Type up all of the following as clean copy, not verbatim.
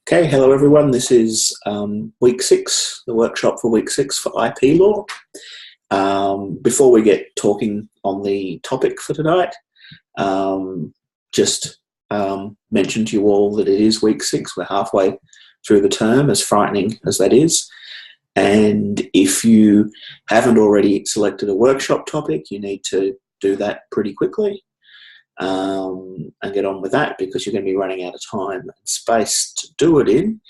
Okay, hello everyone. This is week 6, the workshop for week 6 for IP law. Before we get talking on the topic for tonight, just mention to you all that it is week 6. We're halfway through the term, as frightening as that is. And if you haven't already selected a workshop topic, you need to do that pretty quickly. And get on with that, because you're going to be running out of time and space to do it in,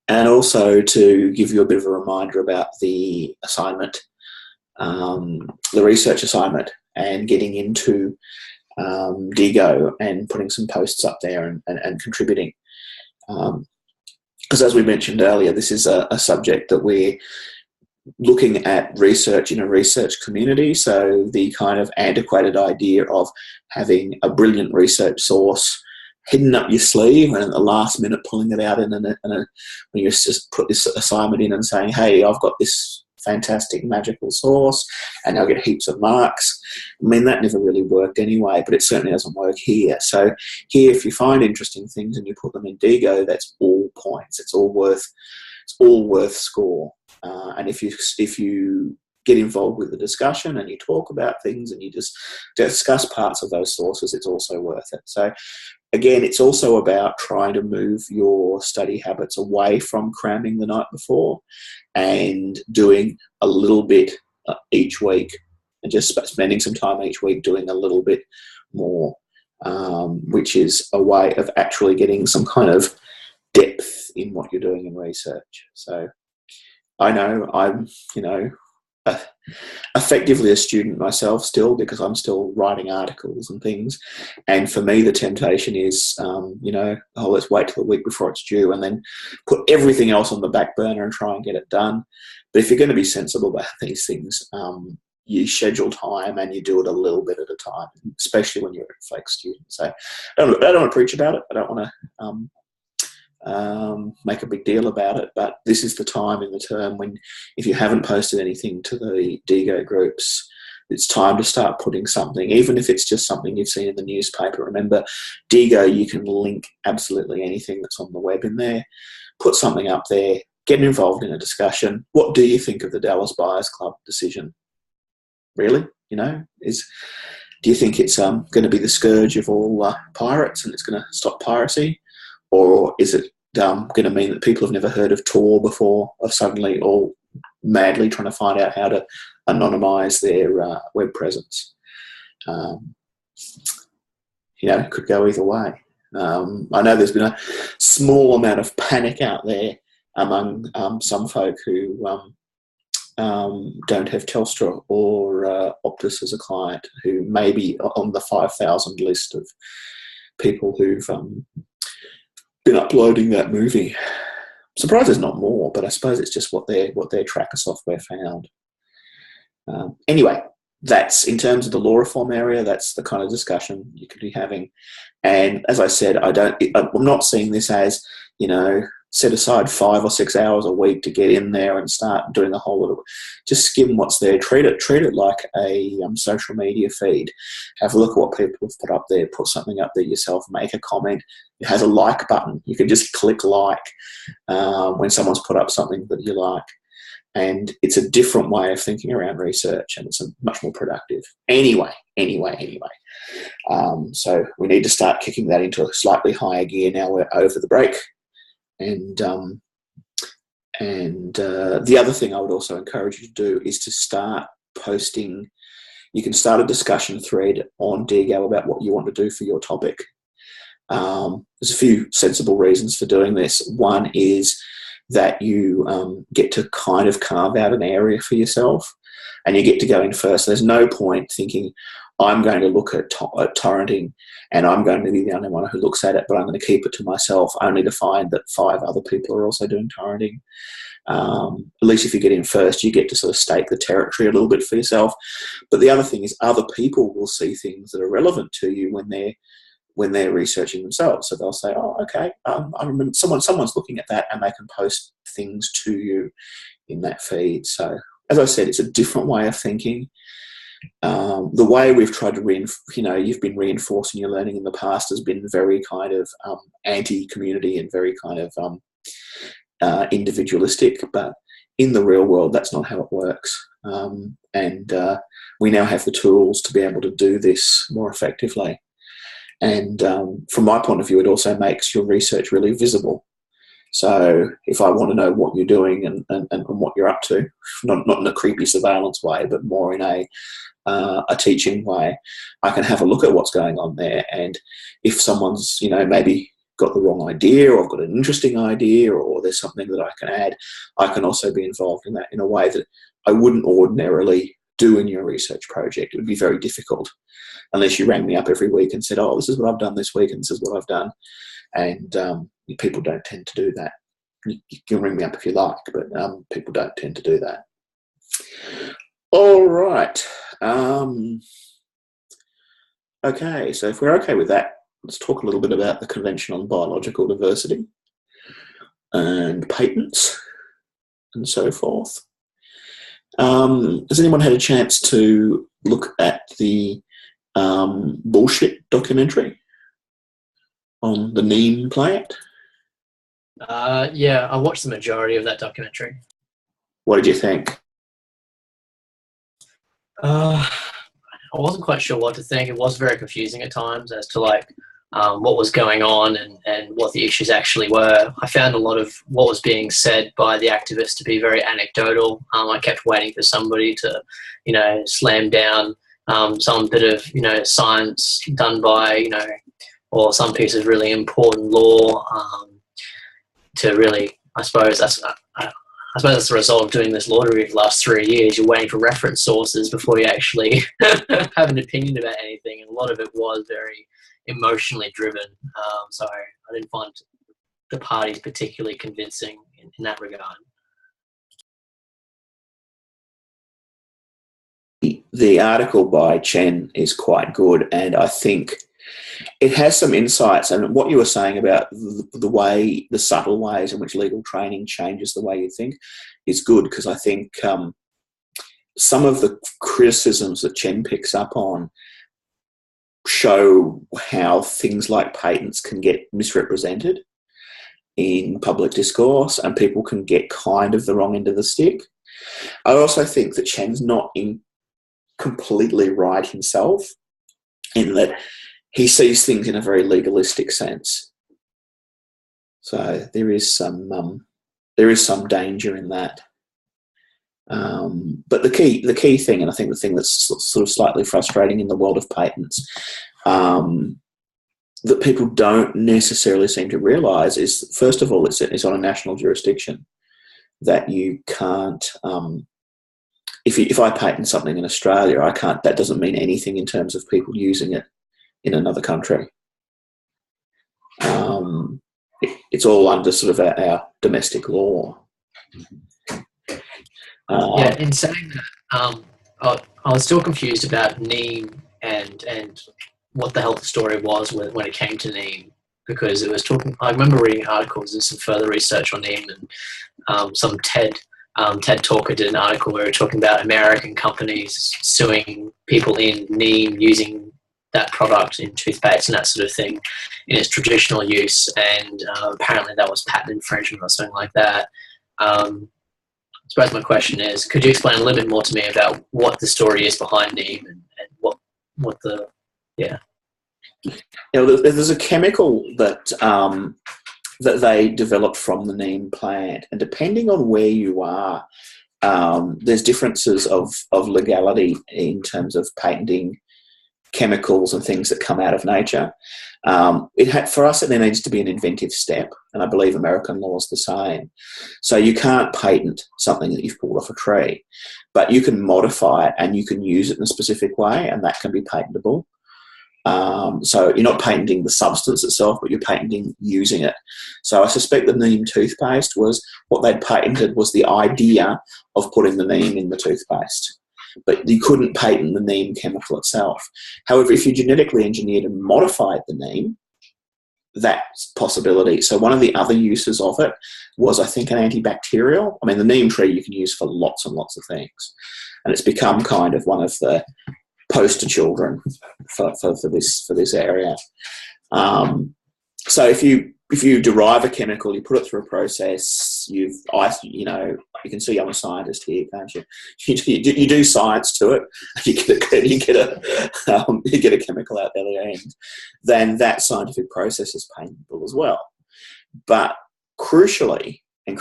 and also to give you a bit of a reminder about the assignment, the research assignment, and getting into DIGO and putting some posts up there and contributing. Because as we mentioned earlier, this is a subject that we're looking at research in a research community. So the kind of antiquated idea of having a brilliant research source hidden up your sleeve and at the last minute pulling it out when you just put this assignment in and saying, hey, I've got this fantastic magical source and I'll get heaps of marks. I mean, that never really worked anyway, but it certainly doesn't work here. So here, if you find interesting things and you put them in DIGO, that's all points. It's all worth score. And if you get involved with the discussion and you talk about things and you just discuss parts of those sources, it's also worth it. So again, it's also about trying to move your study habits away from cramming the night before and doing a little bit each week, and just spending some time each week doing a little bit more, which is a way of actually getting some kind of depth in what you're doing in research. So I know I'm, effectively a student myself still, because I'm still writing articles and things. And for me, the temptation is, let's wait till the week before it's due and then put everything else on the back burner and try and get it done. But if you're going to be sensible about these things, you schedule time and you do it a little bit at a time, especially when you're a fake student. So I don't want to preach about it. I don't want to make a big deal about it, but this is the time in the term when, if you haven't posted anything to the DIGO groups, it's time to start putting something, even if it's just something you've seen in the newspaper. Remember, DIGO, you can link absolutely anything that's on the web in there. Put something up there, get involved in a discussion. What do you think of the Dallas Buyers Club decision? Really? Do you think it's going to be the scourge of all pirates and it's going to stop piracy? Or is it going to mean that people have never heard of Tor before are suddenly all madly trying to find out how to anonymise their web presence? It could go either way. I know there's been a small amount of panic out there among some folk who don't have Telstra or Optus as a client, who may be on the 5,000 list of people who've been uploading that movie. I'm surprised there's not more, but I suppose it's just what their tracker software found. Anyway, that's in terms of the law reform area. That's the kind of discussion you could be having. And as I said, I'm not seeing this as, set aside 5 or 6 hours a week to get in there and start doing a whole lot of. Just skim what's there. Treat it like a social media feed. Have a look at what people have put up there. Put something up there yourself. Make a comment. It has a like button. You can just click like when someone's put up something that you like. And it's a different way of thinking around research, and it's much more productive. Anyway. So we need to start kicking that into a slightly higher gear now we're over the break. And the other thing I would also encourage you to do is to start posting. You can start a discussion thread on DIGO about what you want to do for your topic. There's a few sensible reasons for doing this. One is that you get to kind of carve out an area for yourself, and you get to go in first. There's no point thinking, I'm going to look at torrenting and I'm going to be the only one who looks at it, but I'm going to keep it to myself, only to find that 5 other people are also doing torrenting. At least if you get in first, you get to sort of stake the territory a little bit for yourself. But the other thing is, other people will see things that are relevant to you when they're researching themselves. So they'll say, oh, okay, I remember someone's looking at that, and they can post things to you in that feed. So as I said, it's a different way of thinking. The way we've tried to you've been reinforcing your learning in the past has been very kind of anti-community and very kind of individualistic, but in the real world, that's not how it works. And we now have the tools to be able to do this more effectively. And from my point of view, it also makes your research really visible. So if I want to know what you're doing and what you're up to, not in a creepy surveillance way, but more in a teaching way, I can have a look at what's going on there. And if someone's, maybe got the wrong idea, or I've got an interesting idea, or there's something that I can add, I can also be involved in that in a way that I wouldn't ordinarily do in your research project. It would be very difficult unless you rang me up every week and said, oh, this is what I've done this week and this is what I've done. And people don't tend to do that. You can ring me up if you like, but people don't tend to do that. All right. Okay, so if we're okay with that, let's talk a little bit about the Convention on Biological Diversity and patents and so forth. Has anyone had a chance to look at the Bullshit documentary on the neem plant? Yeah, I watched the majority of that documentary. What did you think? I wasn't quite sure what to think. It was very confusing at times as to what was going on and what the issues actually were. I found a lot of what was being said by the activists to be very anecdotal. I kept waiting for somebody to, slam down some bit of, science done by, or some piece of really important law to really, I suppose that's the result of doing this law review for the last 3 years. You're waiting for reference sources before you actually have an opinion about anything, and a lot of it was very emotionally driven. So I didn't find the parties particularly convincing in that regard. The article by Chen is quite good, and I think it has some insights. And what you were saying about the subtle ways in which legal training changes the way you think is good, because I think some of the criticisms that Chen picks up on show how things like patents can get misrepresented in public discourse, and people can get kind of the wrong end of the stick. I also think that Chen's not completely right himself, in that he sees things in a very legalistic sense. So there is some danger in that. But the key thing, and I think the thing that's sort of slightly frustrating in the world of patents, that people don't necessarily seem to realise is, first of all, it's on a national jurisdiction, that you can't. If I patent something in Australia, I can't. That doesn't mean anything in terms of people using it in another country. It's all under sort of our domestic law. Yeah, in saying that, I was still confused about neem and what the hell the story was when it came to neem, because it was talking. I remember reading articles and some further research on neem, and some TED Talker did an article where we were talking about American companies suing people in neem using that product in toothpaste and that sort of thing in its traditional use, and apparently that was patent infringement or something like that. I suppose my question is, could you explain a little bit more to me about what the story is behind neem and what the, yeah. There's a chemical that that they developed from the neem plant, and depending on where you are, there's differences of legality in terms of patenting chemicals and things that come out of nature. For us, there needs to be an inventive step, and I believe American law is the same. So you can't patent something that you've pulled off a tree, but you can modify it and you can use it in a specific way, and that can be patentable. So you're not patenting the substance itself, but you're patenting using it. So I suspect the neem toothpaste was what they'd patented was the idea of putting the neem in the toothpaste, but you couldn't patent the neem chemical itself. However, if you genetically engineered and modified the neem, that's a possibility. So one of the other uses of it was, I think, an antibacterial. I mean, the neem tree you can use for lots and lots of things, and it's become kind of one of the poster children for this area. So if you derive a chemical, you put it through a process, you know, you can see I'm a scientist here, can't you? You do science to it, you get a chemical out the other end, then that scientific process is paintable as well. But crucially in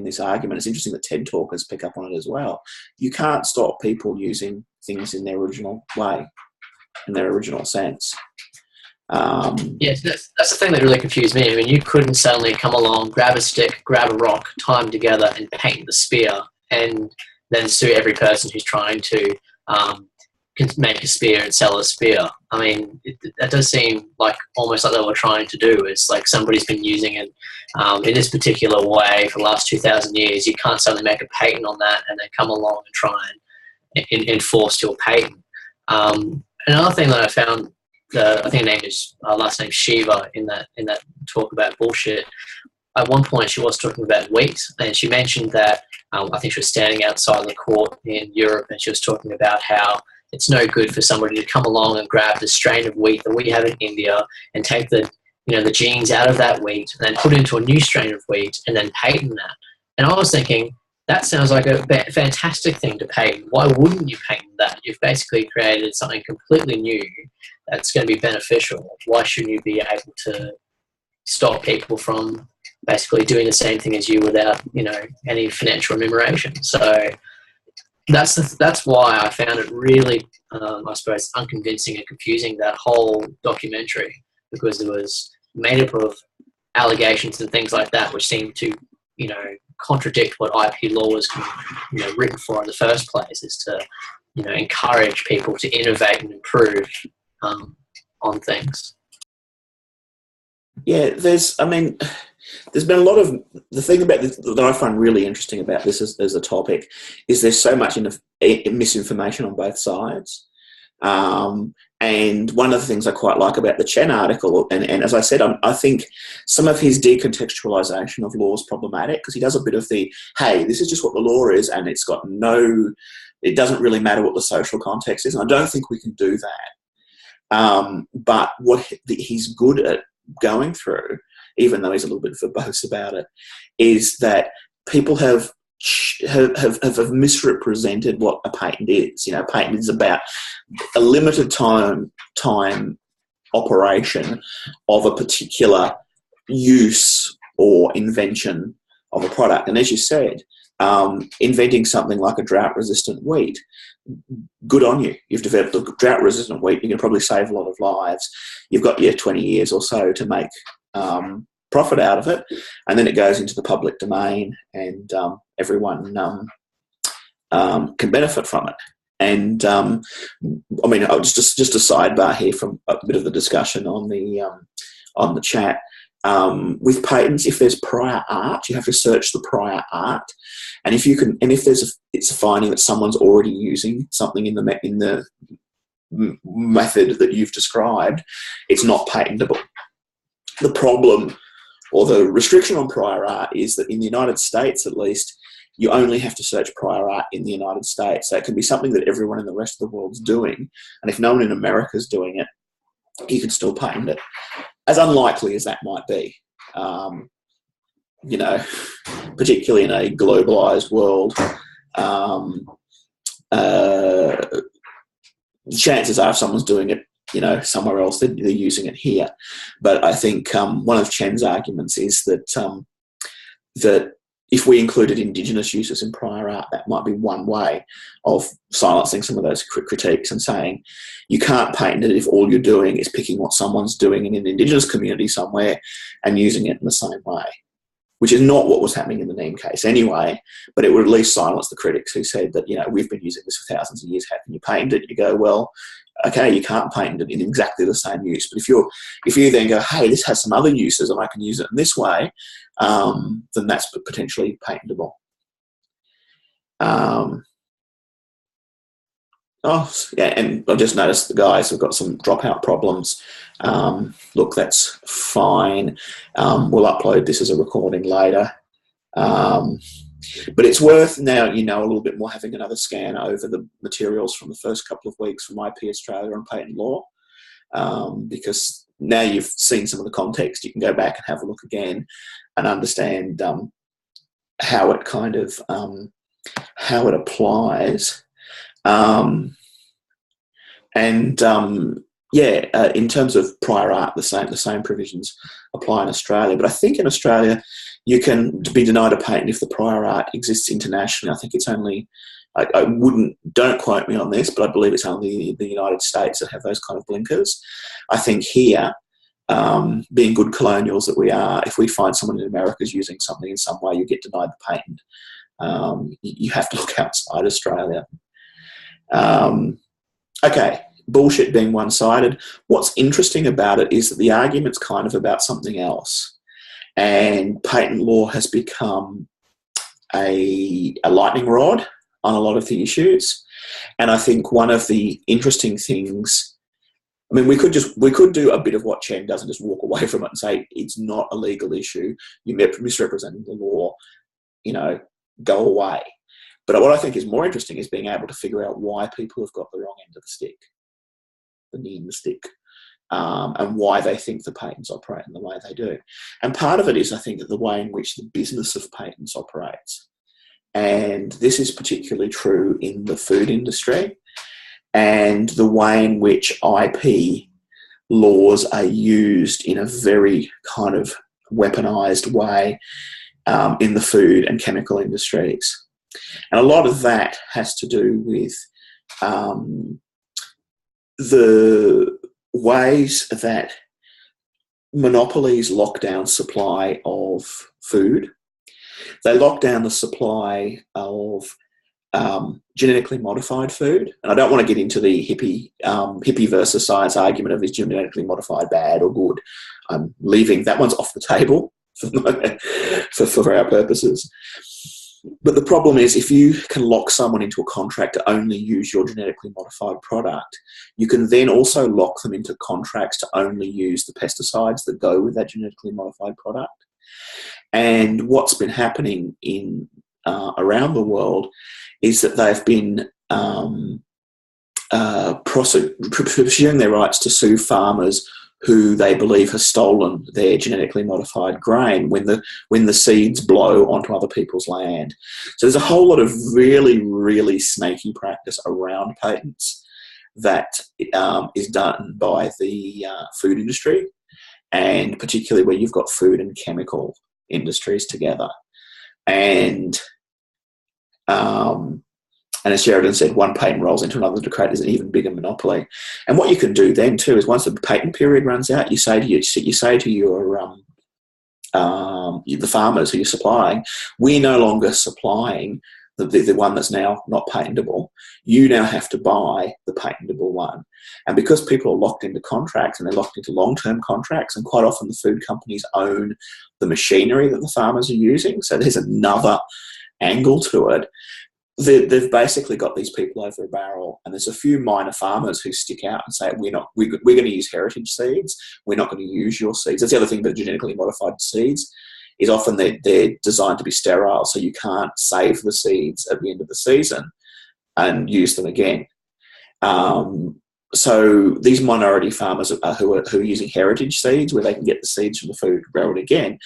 this argument, it's interesting that TED Talkers pick up on it as well. You can't stop people using things in their original way, in their original sense. Yes, that's the thing that really confused me. I mean, you couldn't suddenly come along, grab a stick, grab a rock, tie them together, and paint the spear, and then sue every person who's trying to make a spear and sell a spear. I mean, that does seem like almost like they were trying to do. It's like somebody's been using it in this particular way for the last 2,000 years. You can't suddenly make a patent on that and then come along and try and enforce your patent. Another thing that I found, I think her name is last name Shiva in that talk about bullshit. At one point, she was talking about wheat, and she mentioned that I think she was standing outside the court in Europe, and she was talking about how it's no good for somebody to come along and grab the strain of wheat that we have in India and take the genes out of that wheat and then put it into a new strain of wheat and then patent that. And I was thinking, that sounds like a fantastic thing to patent. Why wouldn't you patent that? You've basically created something completely new that's going to be beneficial. Why shouldn't you be able to stop people from basically doing the same thing as you without, any financial remuneration? So that's why I found it really, I suppose, unconvincing and confusing, that whole documentary, because it was made up of allegations and things like that, which seemed to, contradict what IP law was, written for in the first place, is to, encourage people to innovate and improve on things. Yeah, there's been a lot of, the thing about this that I find really interesting about this as a topic is there's so much misinformation on both sides. And one of the things I quite like about the Chen article, and as I said, I think some of his decontextualisation of law is problematic, because he does a bit of the, hey, this is just what the law is, and it doesn't really matter what the social context is. And I don't think we can do that. But what he's good at going through, even though he's a little bit verbose about it, is that people have misrepresented what a patent is. A patent is about a limited time operation of a particular use or invention of a product. And as you said, inventing something like a drought-resistant wheat, good on you. You've developed a drought-resistant wheat. You can probably save a lot of lives. You've got 20 years or so to make profit out of it, and then it goes into the public domain, and everyone can benefit from it. And just a sidebar here from a bit of the discussion on the chat. With patents, if there's prior art, you have to search the prior art, and if it's a finding that someone's already using something in the method that you've described, it's not patentable. The problem, or the restriction on prior art, is that in the United States, at least, you only have to search prior art in the United States. So it can be something that everyone in the rest of the world's doing, and if no one in America is doing it, you can still patent it. As unlikely as that might be, particularly in a globalized world, chances are if someone's doing it, somewhere else, they're using it here. But I think one of Chen's arguments is that if we included Indigenous uses in prior art, that might be one way of silencing some of those critiques and saying you can't patent it if all you're doing is picking what someone's doing in an Indigenous community somewhere and using it in the same way, which is not what was happening in the Neem case anyway, but it would at least silence the critics who said that, we've been using this for thousands of years, how can you patent it? You go, well, okay, you can't patent it in exactly the same use. But if you then go, hey, this has some other uses and I can use it in this way, then that's potentially patentable. And I've just noticed the guys have got some dropout problems. Look, that's fine. We'll upload this as a recording later. But it's worth now, a little bit more, having another scan over the materials from the first couple of weeks from IP Australia on patent law, because now you've seen some of the context, you can go back and have a look again and understand how it kind of how it applies. In terms of prior art, the same provisions apply in Australia. But I think in Australia, you can be denied a patent if the prior art exists internationally. I think it's only, don't quote me on this, but I believe it's only the United States that have those kind of blinkers. I think here, being good colonials that we are, if we find someone in America is using something in some way, you get denied the patent. You have to look outside Australia. Okay, bullshit being one-sided. What's interesting about it is that the argument's kind of about something else. And patent law has become a lightning rod on a lot of the issues. And I think one of the interesting things, I mean, we could do a bit of what Chen does and just walk away from it and say it's not a legal issue. You're misrepresenting the law, go away. But what I think is more interesting is being able to figure out why people have got the wrong end of the stick, the knee in the stick, and why they think the patents operate in the way they do. And part of it is, I think, the way in which the business of patents operates. And this is particularly true in the food industry, and the way in which IP laws are used in a very kind of weaponized way in the food and chemical industries. And a lot of that has to do with the ways that monopolies lock down supply of food. They lock down the supply of genetically modified food. And I don't want to get into the hippie versus science argument of is genetically modified bad or good. I'm leaving that one's off the table for our purposes. But the problem is, if you can lock someone into a contract to only use your genetically modified product, you can then also lock them into contracts to only use the pesticides that go with that genetically modified product. And what's been happening in around the world is that they've been pursuing their rights to sue farmers who they believe has stolen their genetically modified grain when the seeds blow onto other people's land. So there's a whole lot of really, really snaky practice around patents that is done by the food industry, and particularly where you've got food and chemical industries together. And as Sheridan said, one patent rolls into another to create an even bigger monopoly. And what you can do then too is once the patent period runs out, you say to your the farmers who you're supplying, we're no longer supplying the one that's now not patentable. You now have to buy the patentable one. And because people are locked into contracts, and they're locked into long-term contracts, and quite often the food companies own the machinery that the farmers are using, so there's another angle to it. They've basically got these people over a barrel, and there's a few minor farmers who stick out and say, we're going to use heritage seeds, we're not going to use your seeds. That's the other thing about genetically modified seeds, is often they're designed to be sterile, so you can't save the seeds at the end of the season and use them again. So these minority farmers who are using heritage seeds, where they can get the seeds from the food, grow it again,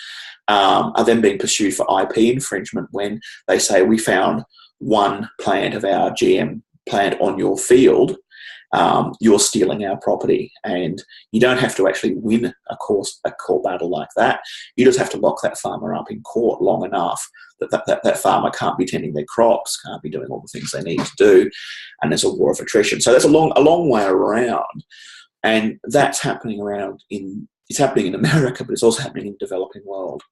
are then being pursued for IP infringement when they say, we found one plant of our GM plant on your field, you're stealing our property. And you don't have to actually win a court battle like that. You just have to lock that farmer up in court long enough that farmer can't be tending their crops, can't be doing all the things they need to do, and there's a war of attrition. So that's a long way around, and that's happening it's happening in America, but it's also happening in the developing world.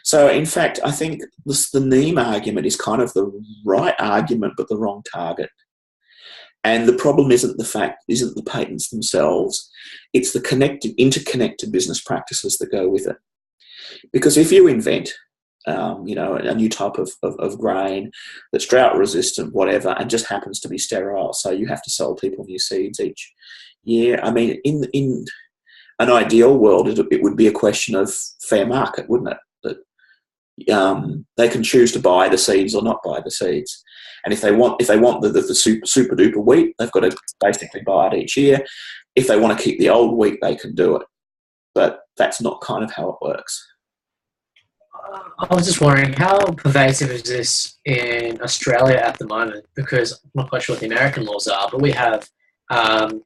So, in fact, I think the Neem argument is kind of the right argument, but the wrong target. And the problem isn't the patents themselves; it's the interconnected business practices that go with it. Because if you invent, a new type of grain that's drought resistant, whatever, and just happens to be sterile, so you have to sell people new seeds each year. I mean, in an ideal world, it would be a question of fair market, wouldn't it? They can choose to buy the seeds or not buy the seeds, and if they want the super duper wheat, they've got to basically buy it each year. If they want to keep the old wheat, they can do it, but that's not kind of how it works. I was just wondering, how pervasive is this in Australia at the moment? Because I'm not quite sure what the American laws are, but we have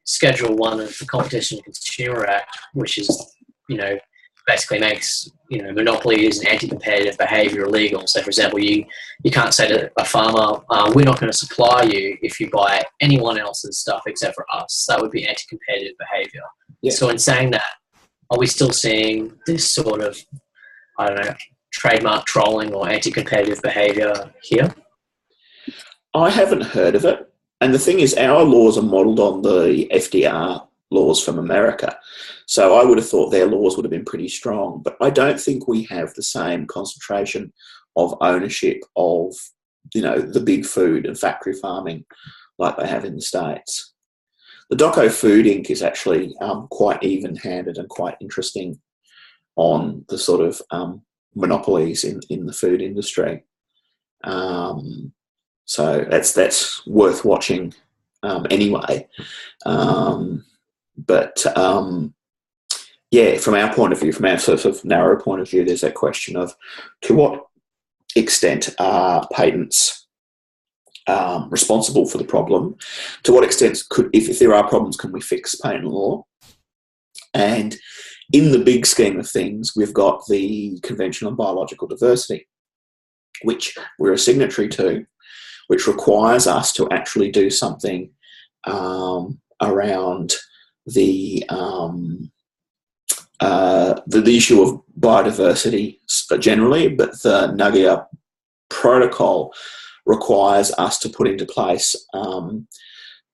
Schedule 1 of the Competition and Consumer Act, which is, basically makes, monopolies and anti-competitive behaviour illegal. So, for example, you can't say to a farmer, we're not going to supply you if you buy anyone else's stuff except for us. That would be anti-competitive behaviour. Yeah. So in saying that, are we still seeing this sort of, I don't know, trademark trolling or anti-competitive behaviour here? I haven't heard of it. And the thing is, our laws are modelled on the FDR laws from America. So I would have thought their laws would have been pretty strong. But I don't think we have the same concentration of ownership of, the big food and factory farming like they have in the States. The Doco Food Inc. is actually quite even-handed and quite interesting on the sort of monopolies in the food industry. So that's worth watching anyway. But from our point of view, from our sort of narrow point of view, there's that question of to what extent are patents responsible for the problem? To what extent if there are problems, can we fix patent law? And in the big scheme of things, we've got the Convention on Biological Diversity, which we're a signatory to, which requires us to actually do something around the issue of biodiversity generally, but the Nagoya Protocol requires us to put into place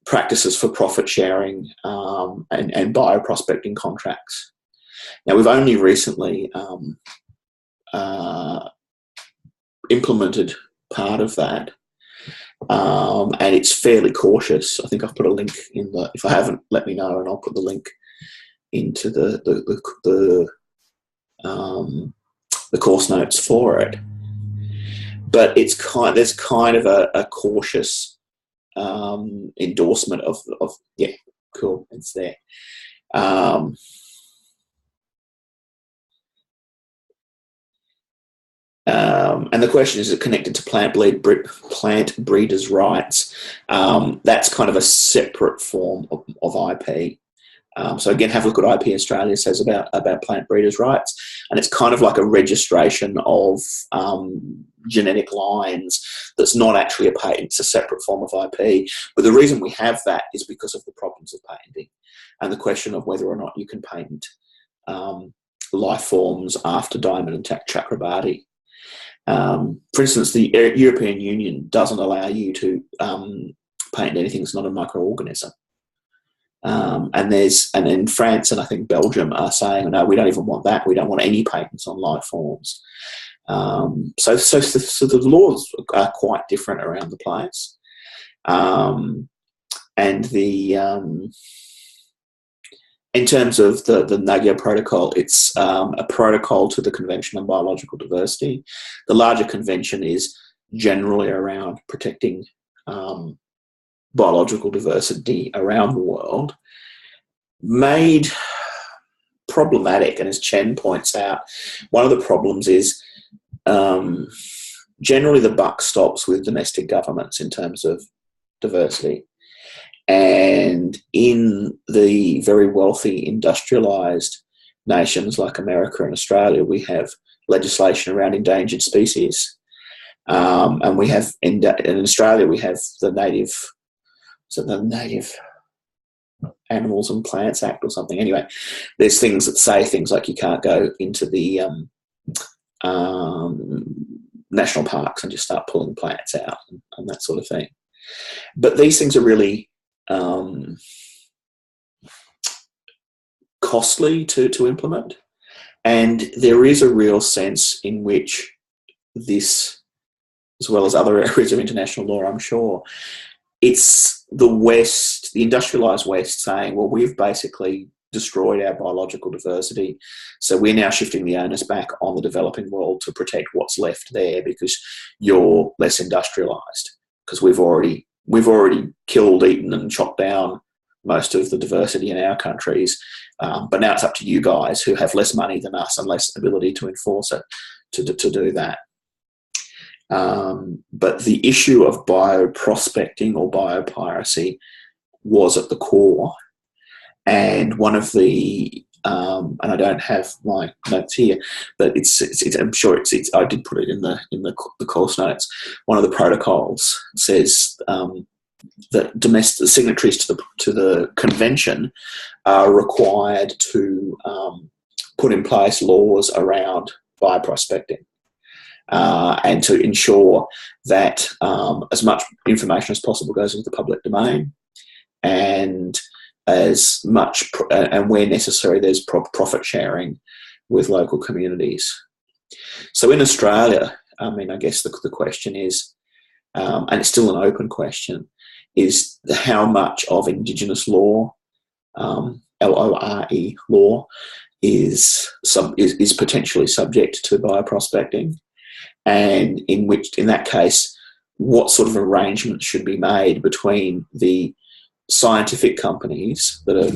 practices for profit sharing and bioprospecting contracts. Now, we've only recently implemented part of that, and it's fairly cautious. I think I've put a link in the. If I haven't, let me know, and I'll put the link into the course notes for it. But there's kind of a cautious endorsement of cool. It's there. And the question is it connected to plant breeders' rights? That's kind of a separate form of IP. So again, have a look at what IP Australia says about plant breeders' rights, and it's kind of like a registration of genetic lines that's not actually a patent. It's a separate form of IP. But the reason we have that is because of the problems of patenting and the question of whether or not you can patent life forms after Diamond and Chakrabarty. For instance, the European Union doesn't allow you to patent anything that's not a microorganism. And in France and I think Belgium are saying, no, we don't even want that. We don't want any patents on life forms. So the laws are quite different around the place. And in terms of the Nagoya Protocol, it's a protocol to the Convention on Biological Diversity. The larger convention is generally around protecting biological diversity around the world. Made problematic, and as Chen points out, one of the problems is generally the buck stops with domestic governments in terms of diversity. And in the very wealthy, industrialised nations like America and Australia, we have legislation around endangered species. And we have, in Australia, we have the Native Animals and Plants Act or something. Anyway, there's things that say things like you can't go into the national parks and just start pulling plants out and that sort of thing. But these things are really costly to implement, and there is a real sense in which this, as well as other areas of international law, I'm sure, it's the West, the industrialised West, saying, well, we've basically destroyed our biological diversity, so we're now shifting the onus back on the developing world to protect what's left there because you're less industrialised, because we've already killed, eaten and chopped down most of the diversity in our countries. But now it's up to you guys who have less money than us and less ability to enforce it to do that. But the issue of bioprospecting or biopiracy was at the core, and one of the and I don't have my notes here, but it's I'm sure it's I did put it in the course notes. One of the protocols says that domestic signatories to the convention are required to put in place laws around bioprospecting. And to ensure that as much information as possible goes into the public domain, and as much and where necessary, there's profit sharing with local communities. So in Australia, I mean, I guess the question is, and it's still an open question, is how much of Indigenous law, LORE, is potentially subject to bioprospecting. And in that case, what sort of arrangements should be made between the scientific companies that are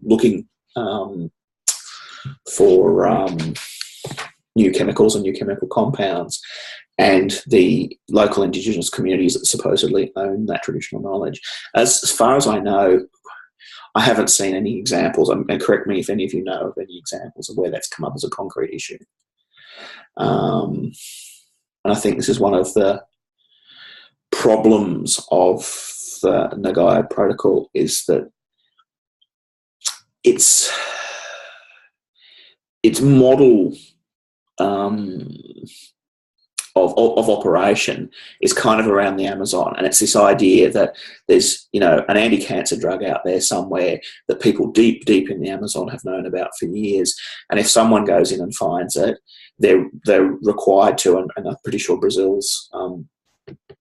looking for new chemicals and new chemical compounds, and the local Indigenous communities that supposedly own that traditional knowledge. As far as I know, I haven't seen any examples, and correct me if any of you know of any examples of where that's come up as a concrete issue. And I think this is one of the problems of the Nagoya Protocol, is that its model of operation is kind of around the Amazon, and it's this idea that there's an anti-cancer drug out there somewhere that people deep in the Amazon have known about for years, and if someone goes in and finds it, they're required to, and I'm pretty sure Brazil's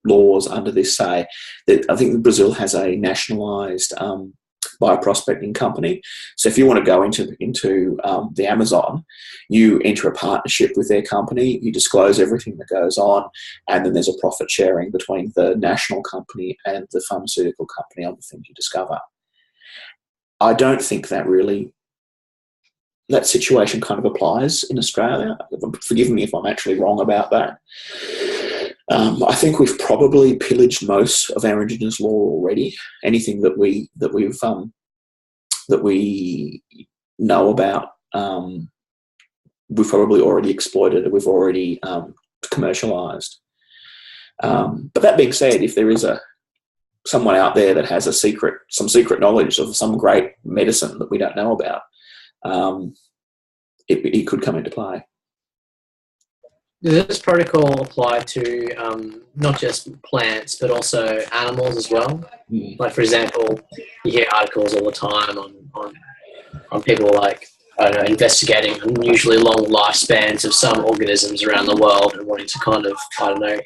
laws under this say that, I think Brazil has a nationalised bioprospecting company. So if you want to go into the Amazon, you enter a partnership with their company, you disclose everything that goes on, and then there's a profit sharing between the national company and the pharmaceutical company on the things you discover. I don't think that situation kind of applies in Australia. Forgive me if I'm actually wrong about that. I think we've probably pillaged most of our Indigenous law already. Anything that we know about, we've probably already exploited. We've already commercialised. But that being said, if there is someone out there that has some secret knowledge of some great medicine that we don't know about, it could come into play. Does this protocol apply to not just plants but also animals as well? Like, for example, you hear articles all the time on people investigating unusually long lifespans of some organisms around the world and wanting to kind of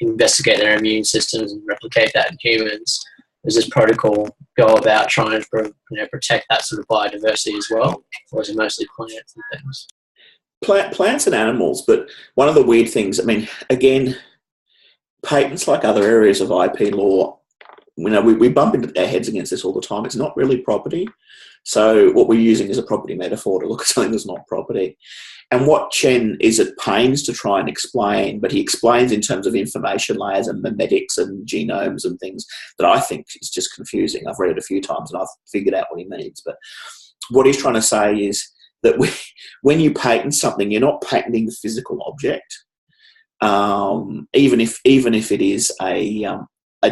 investigate their immune systems and replicate that in humans. Does this protocol go about trying to protect that sort of biodiversity as well, or is it mostly plants and things? Plants and animals, but one of the weird things, I mean, again, patents, like other areas of IP law, we bump into our heads against this all the time. It's not really property. So what we're using is a property metaphor to look at something that's not property. And what Chen is at pains to try and explain, but he explains in terms of information layers and memetics and genomes and things that I think is just confusing. I've read it a few times and I've figured out what he means. But what he's trying to say is that when you patent something, you're not patenting the physical object, even if it is a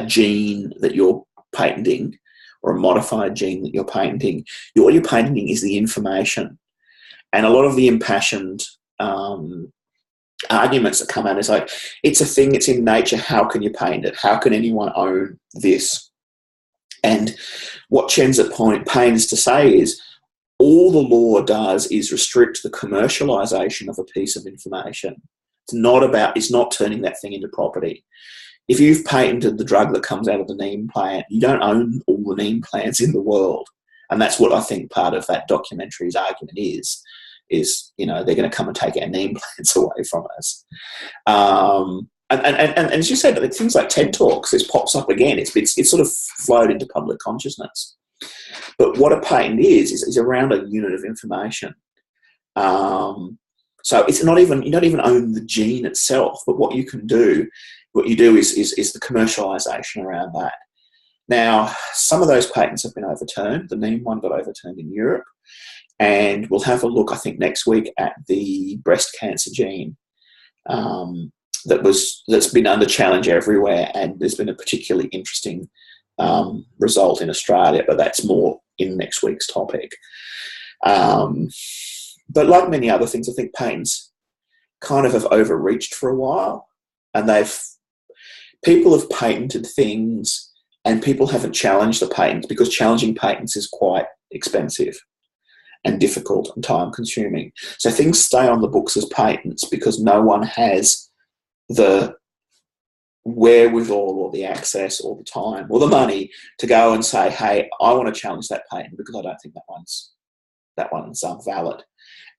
gene that you're patenting, or a modified gene that you're patenting. What you're patenting is the information. And a lot of the impassioned arguments that come out is like, it's a thing, it's in nature, how can you patent it? How can anyone own this? And what Chen's at pains to say is, all the law does is restrict the commercialisation of a piece of information. It's not turning that thing into property. If you've patented the drug that comes out of the neem plant, you don't own all the neem plants in the world. And that's what I think part of that documentary's argument is they're going to come and take our neem plants away from us. And as you said, things like TED Talks, this pops up again. It's sort of flowed into public consciousness. But what a patent is around a unit of information. So it's not even, you don't even own the gene itself, but what you do is the commercialization around that. Now, some of those patents have been overturned. The Neem one got overturned in Europe, and we'll have a look, I think, next week at the breast cancer gene that's been under challenge everywhere, and there's been a particularly interesting result in Australia, but that's more in next week's topic. But like many other things, I think patents kind of have overreached for a while, and people have patented things and people haven't challenged the patents, because challenging patents is quite expensive and difficult and time consuming. So things stay on the books as patents because no one has the wherewithal or the access or the time or the money to go and say, hey, I want to challenge that patent because I don't think that one's valid.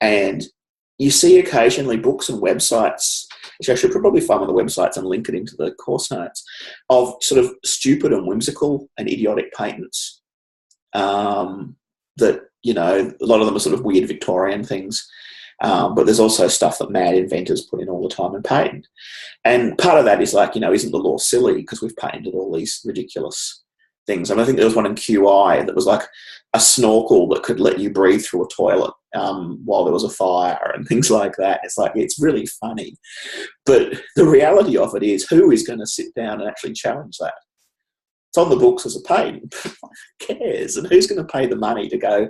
And you see occasionally books and websites, which I should probably find on the websites and link it into the course notes, of sort of stupid and whimsical and idiotic patents that, you know, a lot of them are sort of weird Victorian things. But there's also stuff that mad inventors put in all the time and patent. And part of that is like, you know, isn't the law silly because we've patented all these ridiculous things? I mean, I think there was one in QI that was like a snorkel that could let you breathe through a toilet while there was a fire and things like that. It's like, it's really funny. But the reality of it is, who is going to sit down and actually challenge that? It's on the books as a patent. Who cares? And who's going to pay the money to go?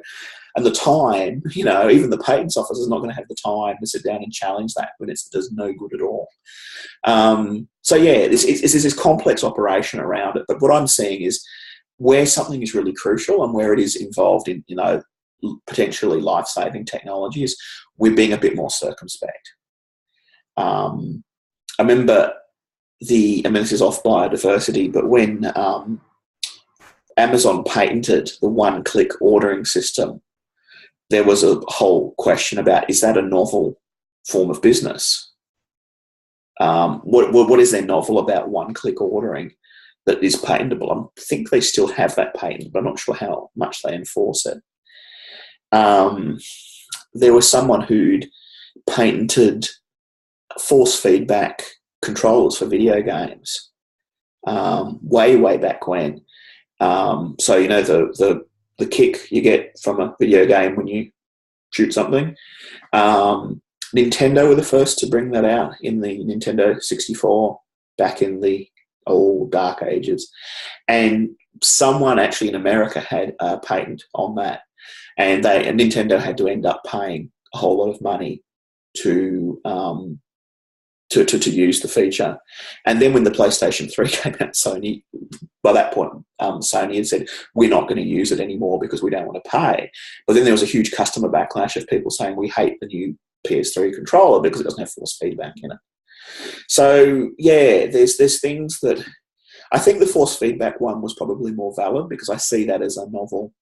And the time, you know, even the patents office is not going to have the time to sit down and challenge that when it does no good at all. So yeah, it's this complex operation around it. But what I'm seeing is where something is really crucial and where it is involved in, you know, potentially life-saving technologies, we're being a bit more circumspect. I remember this is off biodiversity, but when Amazon patented the one-click ordering system, there was a whole question about, is that a novel form of business? What is there novel about one-click ordering that is patentable? I think they still have that patent, but I'm not sure how much they enforce it. There was someone who'd patented force feedback controllers for video games way back when. So, you know, the kick you get from a video game when you shoot something. Nintendo were the first to bring that out in the Nintendo 64 back in the old dark ages. And someone actually in America had a patent on that. And Nintendo had to end up paying a whole lot of money to use the feature. And then when the PlayStation 3 came out, Sony, by that point, Sony had said, we're not going to use it anymore because we don't want to pay. But then there was a huge customer backlash of people saying, we hate the new PS3 controller because it doesn't have force feedback in it. So, yeah, there's things that... I think the force feedback one was probably more valid because I see that as a novel...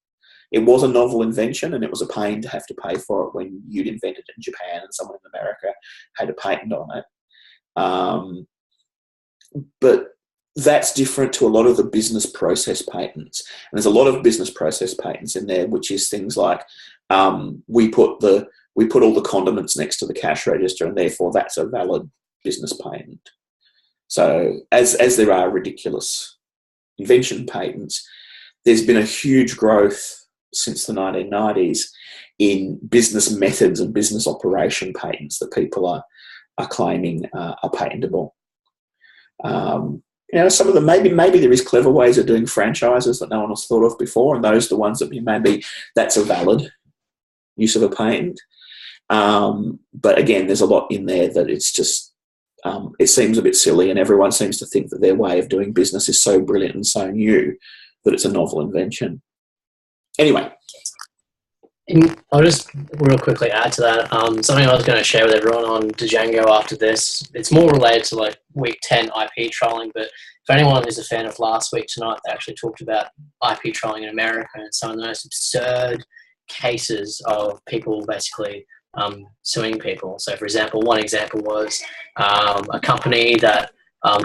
It was a novel invention, and it was a pain to have to pay for it when you'd invented it in Japan and someone in America had a patent on it. But that's different to a lot of the business process patents. And there's a lot of business process patents in there, which is things like we put all the condiments next to the cash register, and therefore that's a valid business patent. So as there are ridiculous invention patents, there's been a huge growth since the 1990s in business methods and business operation patents that people are claiming are patentable. You know, some of them, maybe there is clever ways of doing franchises that no one has thought of before, and those are the ones that maybe that's a valid use of a patent. But again, there's a lot in there that it's just, it seems a bit silly, and everyone seems to think that their way of doing business is so brilliant and so new that it's a novel invention. Anyway. I'll just real quickly add to that. Something I was going to share with everyone on Django after this. It's more related to like week 10 IP trolling, but if anyone is a fan of last week tonight, they actually talked about IP trolling in America and some of the most absurd cases of people basically suing people. So, for example, one example was a company that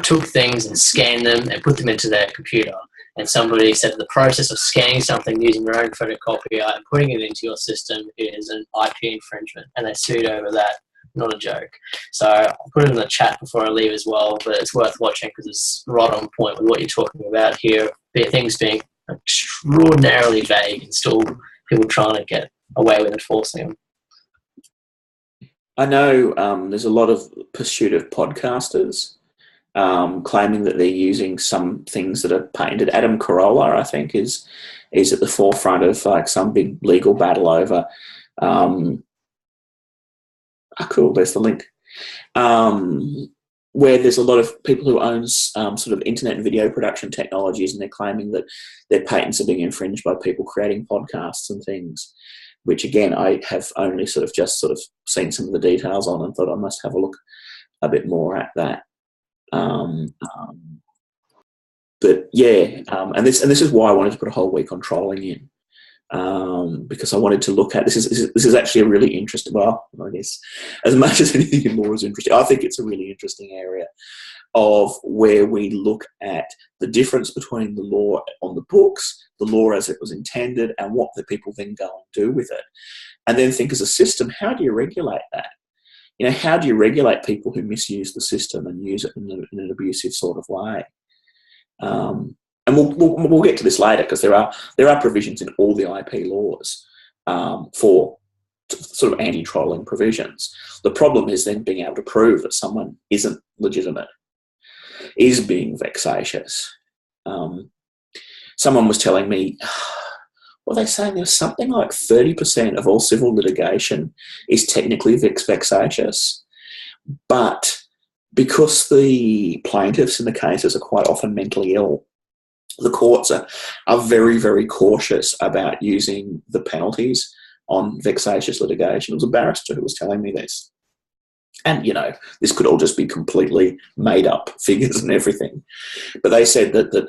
took things and scanned them and put them into their computer. And somebody said the process of scanning something using your own photocopier and putting it into your system is an IP infringement, and they sued over that. not a joke. So I'll put it in the chat before I leave as well, but it's worth watching because it's right on point with what you're talking about here. Things being extraordinarily vague and still people trying to get away with enforcing them. I know there's a lot of pursuit of podcasters claiming that they're using some things that are patented. Adam Carolla, I think, is at the forefront of like some big legal battle over. Cool. There's the link. Where there's a lot of people who own sort of internet and video production technologies, and they're claiming that their patents are being infringed by people creating podcasts and things, which again, I have only sort of seen some of the details on and thought I must have a look a bit more at that. But yeah, and this is why I wanted to put a whole week on trolling in. Because I wanted to look at this is actually a really interesting. Well, I guess as much as anything in law is interesting, I think it's a really interesting area of where we look at the difference between the law on the books, the law as it was intended, and what the people then go and do with it, and then think as a system, how do you regulate that? You know, how do you regulate people who misuse the system and use it in an abusive sort of way? And we'll get to this later because there are provisions in all the IP laws for sort of anti-trolling provisions. The problem is then being able to prove that someone isn't legitimate, is being vexatious. Someone was telling me, what are they saying? There's something like 30% of all civil litigation is technically vexatious, but because the plaintiffs in the cases are quite often mentally ill, the courts are very, very cautious about using the penalties on vexatious litigation. It was a barrister who was telling me this. And, you know, this could all just be completely made up figures and everything. But they said that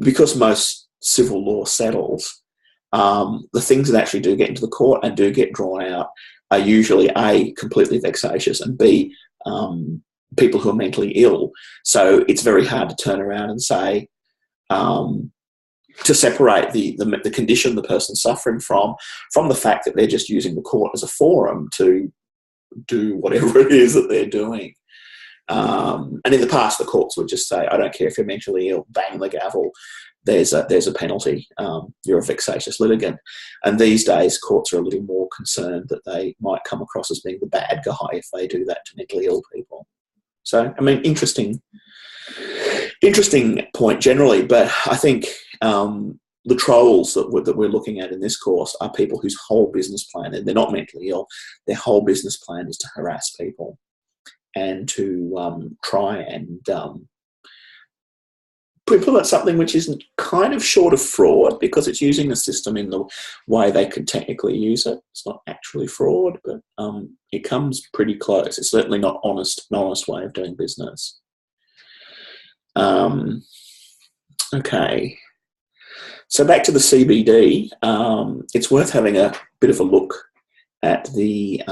because most civil law settles, the things that actually do get into the court and do get drawn out are usually A, completely vexatious, and B, people who are mentally ill. So it's very hard to turn around and say, to separate the condition the person's suffering from the fact that they're just using the court as a forum to do whatever it is that they're doing. And in the past, the courts would just say, I don't care if you're mentally ill, bang the gavel, there's a penalty, you're a vexatious litigant. And these days, courts are a little more concerned that they might come across as being the bad guy if they do that to mentally ill people. So, I mean, interesting point generally, but I think the trolls that we're looking at in this course are people whose whole business plan, and they're not mentally ill, their whole business plan is to harass people and to try and implement something which isn't kind of short of fraud, because it's using the system in the way they could technically use it. It's not actually fraud, but it comes pretty close. It's certainly not an honest way of doing business. Okay. So back to the CBD, it's worth having a bit of a look at the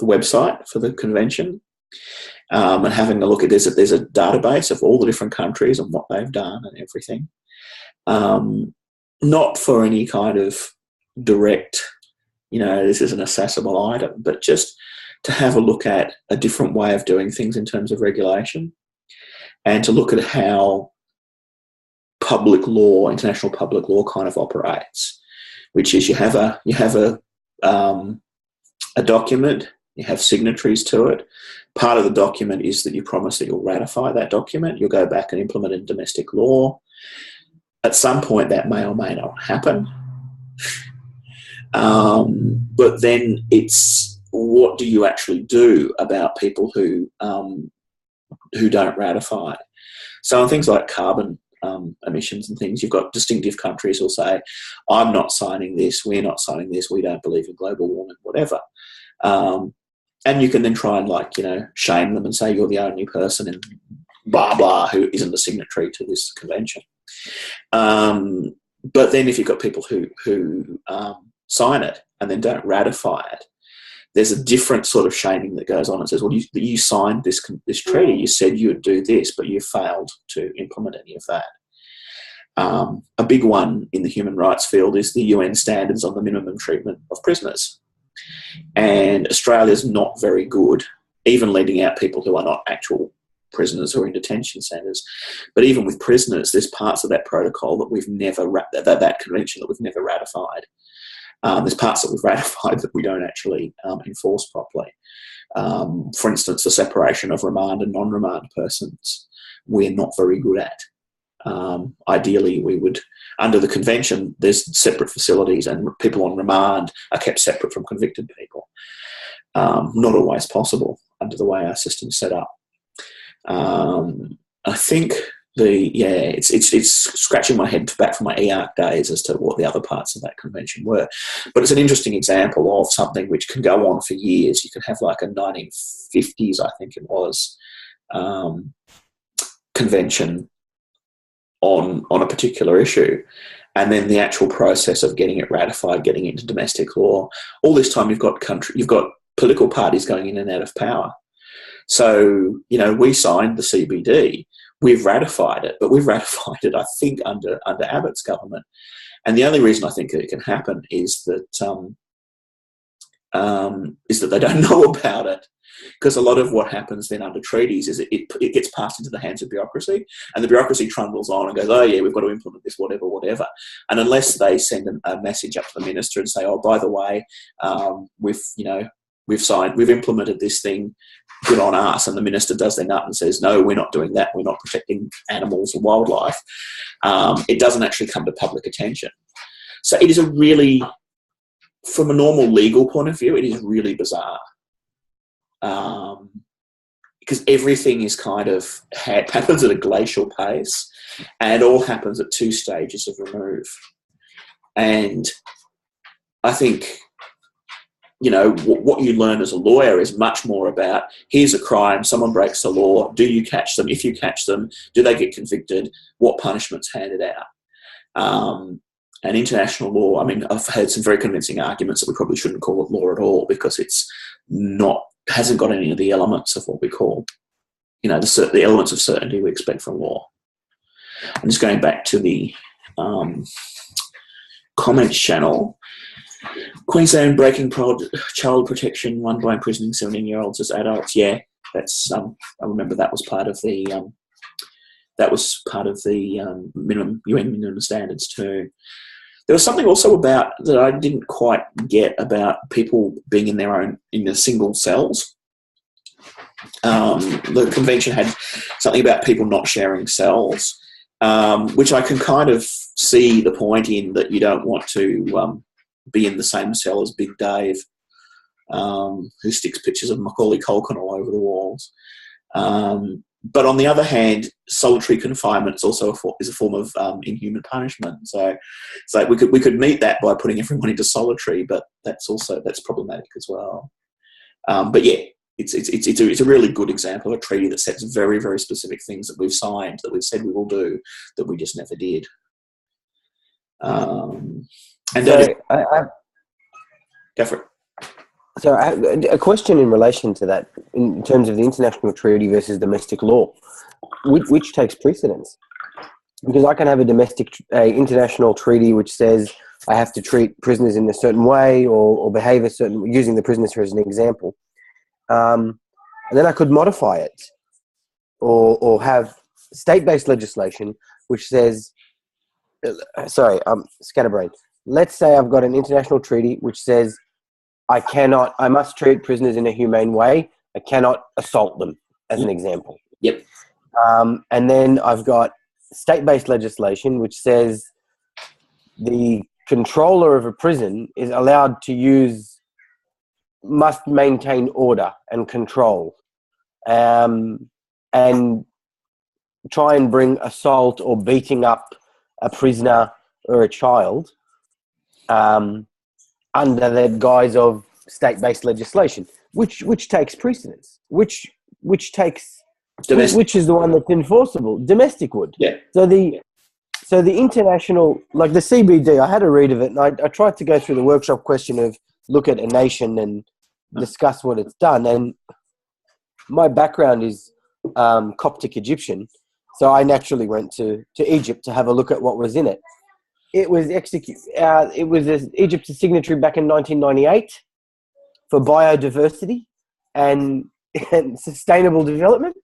website for the convention. And having a look at there's a database of all the different countries and what they've done and everything. Not for any kind of direct, this is an accessible item, but just to have a look at a different way of doing things in terms of regulation, and to look at how public law, international public law, kind of operates, which is you have a document. You have signatories to it. Part of the document is that you promise that you'll ratify that document. You'll go back and implement it in domestic law. At some point, that may or may not happen. But then it's, what do you actually do about people who don't ratify it? So on things like carbon emissions and things, you've got distinctive countries who'll say, I'm not signing this, we're not signing this, we don't believe in global warming, whatever. And you can then try and shame them and say you're the only person in blah, blah, who isn't a signatory to this convention. But then if you've got people who sign it and then don't ratify it, there's a different sort of shaming that goes on. It says, well, you signed this treaty, you said you would do this, but you failed to implement any of that. A big one in the human rights field is the UN standards on the minimum treatment of prisoners. And Australia's not very good, even leading out people who are not actual prisoners who are in detention centres. But even with prisoners, there's parts of that protocol that we've never, that convention that we've never ratified. There's parts that we've ratified that we don't actually enforce properly. For instance, the separation of remand and non-remand persons, we're not very good at. Ideally, we would, under the convention, there's separate facilities and people on remand are kept separate from convicted people. Not always possible under the way our system's set up. I think it's scratching my head back from my EARC days as to what the other parts of that convention were. But it's an interesting example of something which can go on for years. You can have like a 1950s, I think it was, convention on a particular issue. And then the actual process of getting it ratified, getting it into domestic law. All this time you've got political parties going in and out of power. So, we signed the CBD. We've ratified it, but we've ratified it, I think, under Abbott's government. And the only reason I think it can happen is that they don't know about it. Because a lot of what happens then under treaties is it gets passed into the hands of bureaucracy, and the bureaucrasiy trundles on and goes, oh yeah, we've got to implement this, whatever. And unless they send a message up to the minister and say, oh, by the way, we've implemented this thing, good on us, and the minister does their nut and says, no, we're not doing that, we're not protecting animals or wildlife, it doesn't actually come to public attention. So it is from a normal legal point of view, it is really bizarre. Because everything is kind of happens at a glacial pace, and it all happens at 2 stages of remove. And I think, what you learn as a lawyer is much more about, here's a crime, someone breaks the law, do you catch them? If you catch them, do they get convicted? What punishment's handed out? And international law, I mean, I've heard some very convincing arguments that we probably shouldn't call it law at all, because hasn't got any of the elements of what we call, the elements of certainty we expect from law. I'm just going back to the comments channel. Queensland breaking child protection, one by imprisoning 17-year-olds as adults. Yeah, that's I remember that was part of the UN minimum standards too. There was something also about that I didn't quite get about people being in their single cells. The convention had something about people not sharing cells, which I can kind of see the point in, that you don't want to be in the same cell as Big Dave, who sticks pictures of Macaulay Culkin all over the walls. But on the other hand, solitary confinement is also a form of inhuman punishment. So we could meet that by putting everyone into solitary, but that's problematic as well. But yeah, it's a really good example of a treaty that sets very, very specific things that we've signed, that we've said we will do, that we just never did. Go for it. So I have a question in relation to that, in terms of the international treaty versus domestic law. Which takes precedence? Because I can have a international treaty which says I have to treat prisoners in a certain way or behave a certain, using the prisoners as an example. And then I could modify it or have state-based legislation which says, scatterbrain. Let's say I've got an international treaty which says I must treat prisoners in a humane way. I cannot assault them, as an example. Yep. And then I've got state-based legislation which says the controller of a prison is allowed to must maintain order and control, and try and bring assault or beating up a prisoner or a child under the guise of state-based legislation, which takes precedence, which takes domestic. Which is the one that's enforceable. Domestic would. Yeah. So the international, like the CBD, I had a read of it, and I tried to go through the workshop question of look at a nation and discuss what it's done. And my background is Coptic Egyptian, so I naturally went to Egypt to have a look at what was in it. It was Egypt's signatory back in 1998. for biodiversity and, and sustainable development.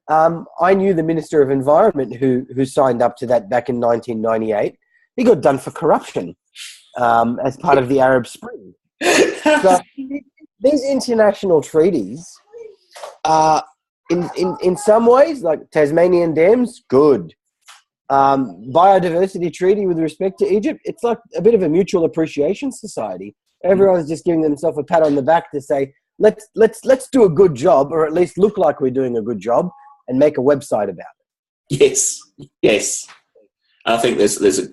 I knew the Minister of Environment who signed up to that back in 1998. He got done for corruption as part of the Arab Spring. So these international treaties are, in some ways, like Tasmanian dams, good. Biodiversity treaty with respect to Egypt, it's like a bit of a mutual appreciation society. Everyone's just giving themselves a pat on the back to say, let's do a good job, or at least look like we're doing a good job, and make a website about it. Yes. I think there's a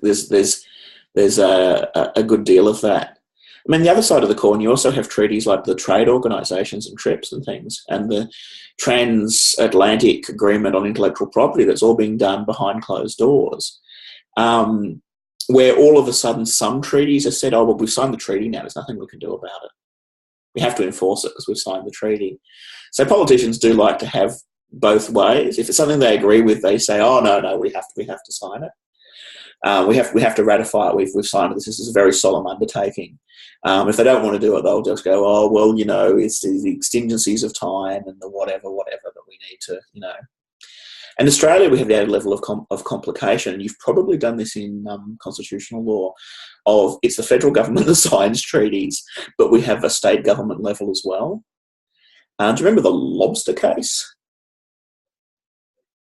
good deal of that. I mean, the other side of the coin, you also have treaties like the trade organisations and TRIPS and things, and the Transatlantic Agreement on Intellectual Property that's all being done behind closed doors, where all of a sudden some treaties are said, oh, well, we've signed the treaty now, there's nothing we can do about it. We have to enforce it because we've signed the treaty. So politicians do like to have both ways. If it's something they agree with, they say, oh, no, we have to sign it. We have to ratify it. We've signed it. This is a very solemn undertaking. If they don't want to do it, they'll just go, oh, well, it's the exigencies of time and the whatever that we need to, And in Australia, we have the added level of complication. You've probably done this in constitutional law. It's the federal government that signs treaties, but we have a state government level as well. Do you remember the lobster case?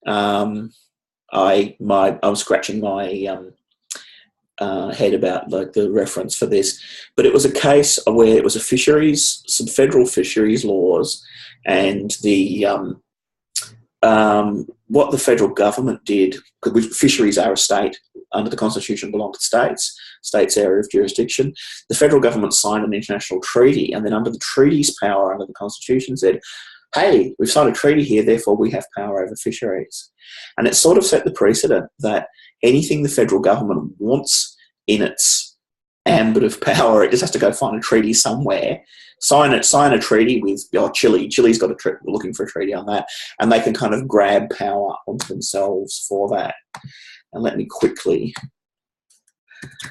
I was scratching my head about the reference for this, but it was a case where it was some federal fisheries laws, and the what the federal government did, because fisheries are a state under the Constitution, belong to states' area of jurisdiction. The federal government signed an international treaty, and then under the treaty's power under the Constitution said, hey, we've signed a treaty here, therefore we have power over fisheries. And it sort of set the precedent that anything the federal government wants in its ambit of power, it just has to go find a treaty somewhere, sign a treaty with Chile. Chile's got we're looking for a treaty on that, and they can kind of grab power onto themselves for that. And let me quickly...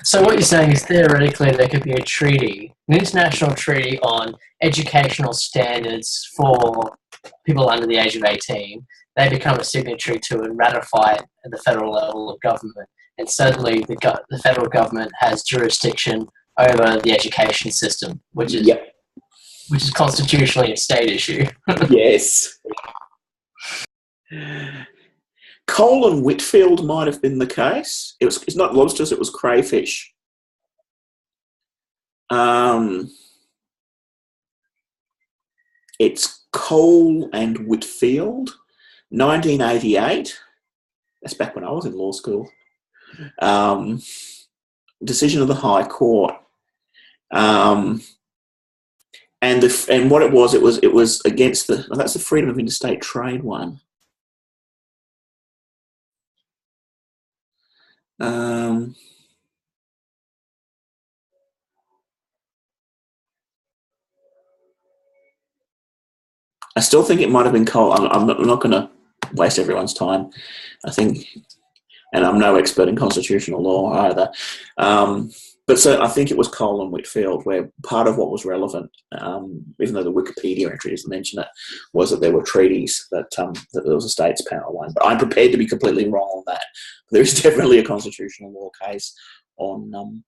So what you're saying is theoretically there could be a treaty, an international treaty on educational standards for people under the age of 18. They become a signatory to and ratify it at the federal level of government. And suddenly the federal government has jurisdiction over the education system, which is constitutionally a state issue. Yes. Cole and Whitfield might have been the case. It's not lobsters, it was crayfish. It's Cole and Whitfield, 1988. That's back when I was in law school. Decision of the High Court. And what it was against that's the freedom of interstate trade one. I still think it might have been Cole. I'm not going to waste everyone's time. I think, and I'm no expert in constitutional law either. But so I think it was Cole and Whitfield where part of what was relevant, even though the Wikipedia entry doesn't mention it, was that there were treaties that there was a state's power one. But I'm prepared to be completely wrong on that. There is definitely a constitutional law case on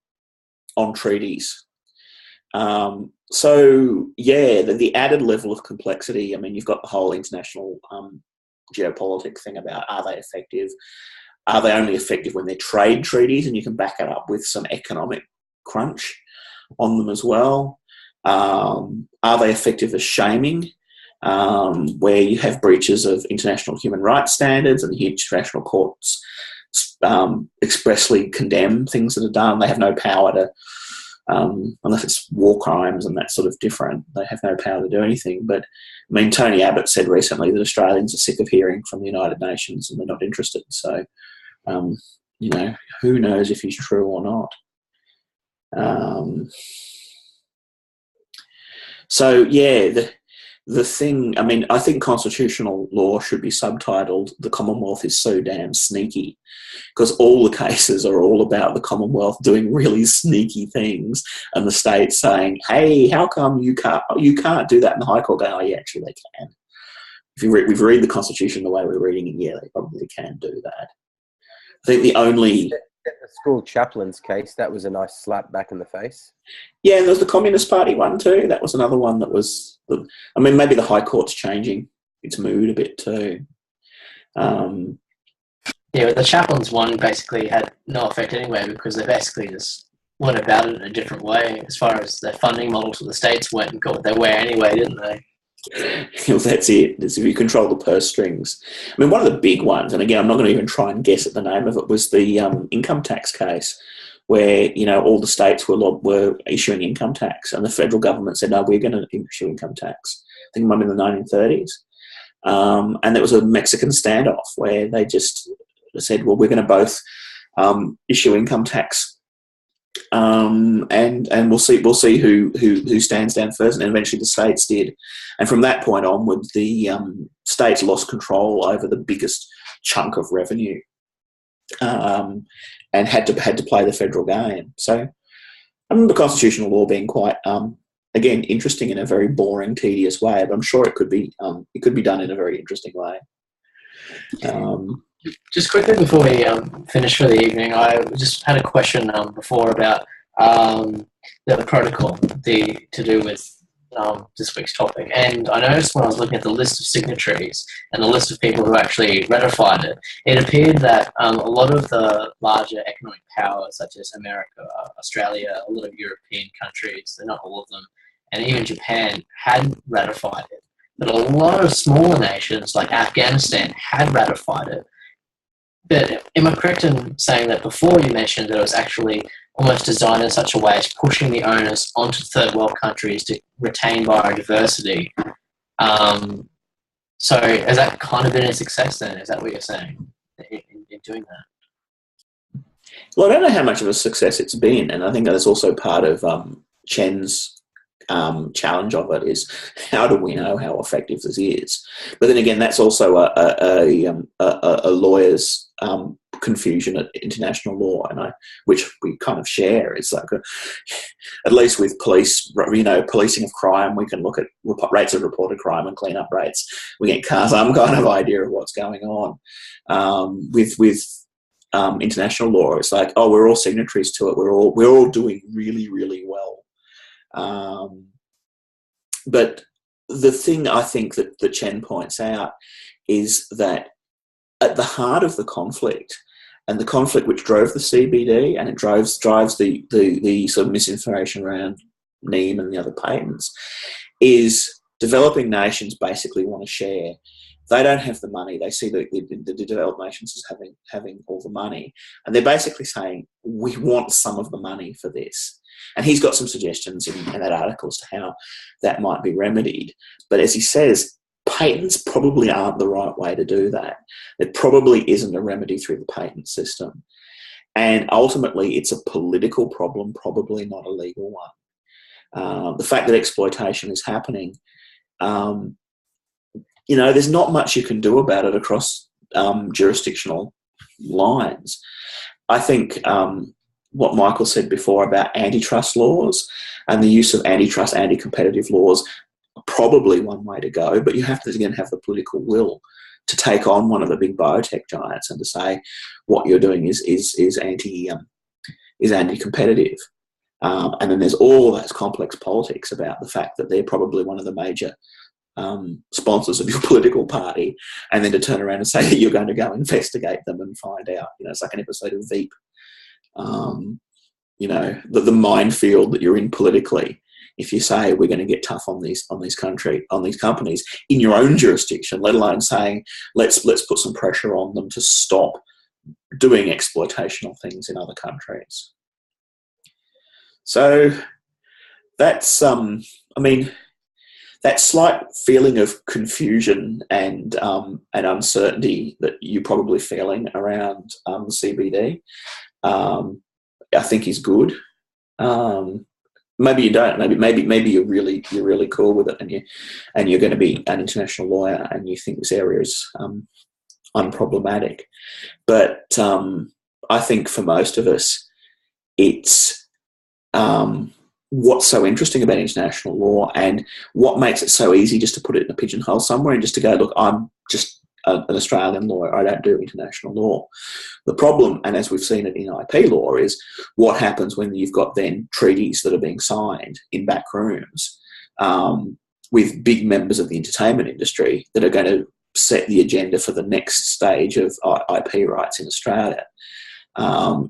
treaties. The added level of complexity. I mean, you've got the whole international geopolitics thing about are they effective? Are they only effective when they're trade treaties and you can back it up with some economic crunch on them as well? Are they effective as shaming, where you have breaches of international human rights standards and the international courts expressly condemn things that are done? They have no power to, unless it's war crimes and that's sort of different, they have no power to do anything. But, I mean, Tony Abbott said recently that Australians are sick of hearing from the United Nations and they're not interested. So, who knows if he's true or not. the thing, I mean, I think constitutional law should be subtitled "The Commonwealth is so damn sneaky," because all the cases are all about the Commonwealth doing really sneaky things, and the state saying, "Hey, how come you can't do that?" And the High Court going, "Oh, yeah, actually they can." If we read the Constitution the way we're reading it, yeah, they probably can do that. I think the only... The school chaplain's case, that was a nice slap back in the face. Yeah, and there was the Communist Party one too. That was another one that was... I mean, maybe the High Court's changing its mood a bit too. Yeah, but the chaplain's one basically had no effect anyway, because they basically just went about it in a different way as far as their funding model to the states went and got what they were anyway, didn't they? Well, that's it. It's if you control the purse strings. I mean, one of the big ones, and again, I'm not going to even try and guess at the name of it, was the income tax case, where all the states were issuing income tax, and the federal government said, "No, we're going to issue income tax." I think it might have been the 1930s, and there was a Mexican standoff where they just said, "Well, we're going to both issue income tax." And we'll see who stands down first, and eventually the states did, and from that point onward, the states lost control over the biggest chunk of revenue, and had to play the federal game. So I remember constitutional law being quite again interesting in a very boring, tedious way, but I'm sure it could be done in a very interesting way. Just quickly before we finish for the evening, I just had a question before about the protocol, to do with this week's topic. And I noticed when I was looking at the list of signatories and the list of people who actually ratified it, it appeared that a lot of the larger economic powers, such as America, Australia, a lot of European countries, they're not all of them, and even Japan, had ratified it. But a lot of smaller nations, like Afghanistan, had ratified it. But am I correct in saying that before you mentioned that it was actually almost designed in such a way as pushing the onus onto third world countries to retain biodiversity? So has that kind of been a success then? Is that what you're saying in doing that? Well, I don't know how much of a success it's been, and I think that's also part of Chen's challenge of it, is how do we know how effective this is? But then again, that's also a lawyer's confusion at international law, and which we kind of share. It's like at least with police, policing of crime, we can look at rates of reported crime and clean up rates. We get some kind of idea of what's going on. With international law, it's like, oh, we're all signatories to it. We're all doing really, really well. But the thing I think that Chen points out is that at the heart of the conflict, and the conflict which drove the CBD, and it drives the sort of misinformation around NEEM and the other patents, is developing nations basically want to share. They don't have the money. They see the developed nations as having all the money, and they're basically saying, we want some of the money for this. And he's got some suggestions in that article as to how that might be remedied. But as he says, patents probably aren't the right way to do that. There probably isn't a remedy through the patent system. And ultimately, it's a political problem, probably not a legal one. The fact that exploitation is happening, there's not much you can do about it across jurisdictional lines. I think what Michael said before about antitrust laws and the use of antitrust, anti-competitive laws, probably one way to go, but you have to again have the political will to take on one of the big biotech giants and to say what you're doing is anti-competitive. And then there's all those complex politics about the fact that they're probably one of the major sponsors of your political party, and then to turn around and say that you're going to go investigate them and find out. It's like an episode of Veep. The minefield that you're in politically. If you say we're going to get tough on these companies in your own jurisdiction, let alone saying let's put some pressure on them to stop doing exploitational things in other countries. So that's that slight feeling of confusion and uncertainty that you're probably feeling around CBD, I think is good. maybe you don't. Maybe you're really cool with it, and you're going to be an international lawyer, and you think this area is unproblematic. But I think for most of us, it's what's so interesting about international law and what makes it so easy just to put it in a pigeonhole somewhere and just to go, look, I'm just an Australian lawyer, I don't do international law. The problem, and as we've seen it in IP law, is what happens when you've got then treaties that are being signed in back rooms with big members of the entertainment industry that are going to set the agenda for the next stage of IP rights in Australia.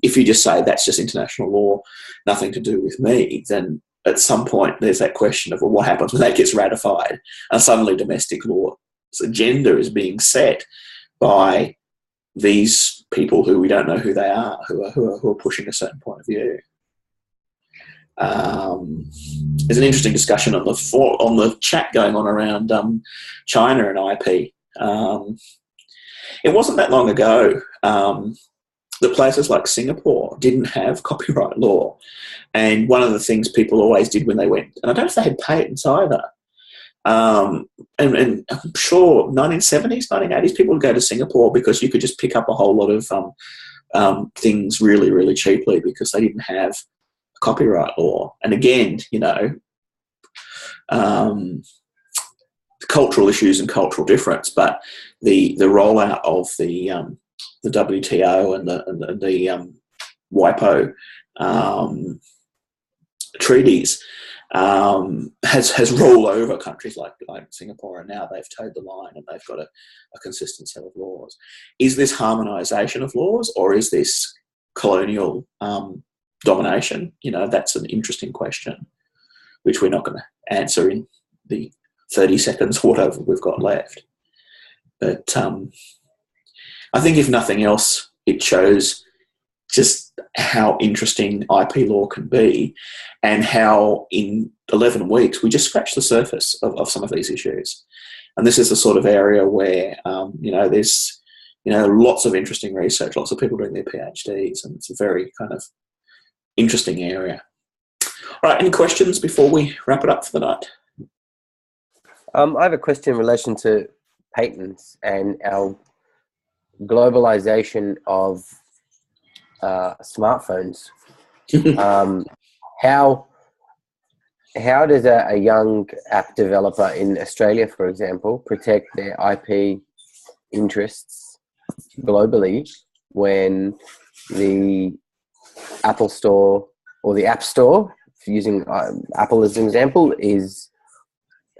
If you just say that's just international law, nothing to do with me, then at some point there's that question of, well, what happens when that gets ratified and suddenly domestic law's agenda is being set by these people who we don't know who they are, who are pushing a certain point of view. There's an interesting discussion on the chat going on around China and IP. It wasn't that long ago that places like Singapore didn't have copyright law. And one of the things people always did when they went, and I don't know if they had patents either, and I'm sure 1970s, 1980s, people would go to Singapore because you could just pick up a whole lot of things really, really cheaply because they didn't have copyright law. And again, cultural issues and cultural difference, but the rollout of the WTO and the WIPO treaties has rolled over countries like Singapore, and now they've towed the line and they've got a consistent set of laws. Is this harmonisation of laws, or is this colonial domination? That's an interesting question, which we're not going to answer in the 30 seconds, whatever we've got left. But I think if nothing else, it shows just how interesting IP law can be and how in 11 weeks we just scratch the surface of some of these issues. And this is the sort of area where, there's, lots of interesting research, lots of people doing their PhDs, and it's a very kind of interesting area. All right, any questions before we wrap it up for the night? I have a question in relation to patents and our globalization of smartphones. How does a young app developer in Australia, for example, protect their IP interests globally when the Apple Store or the App Store, using Apple as an example, is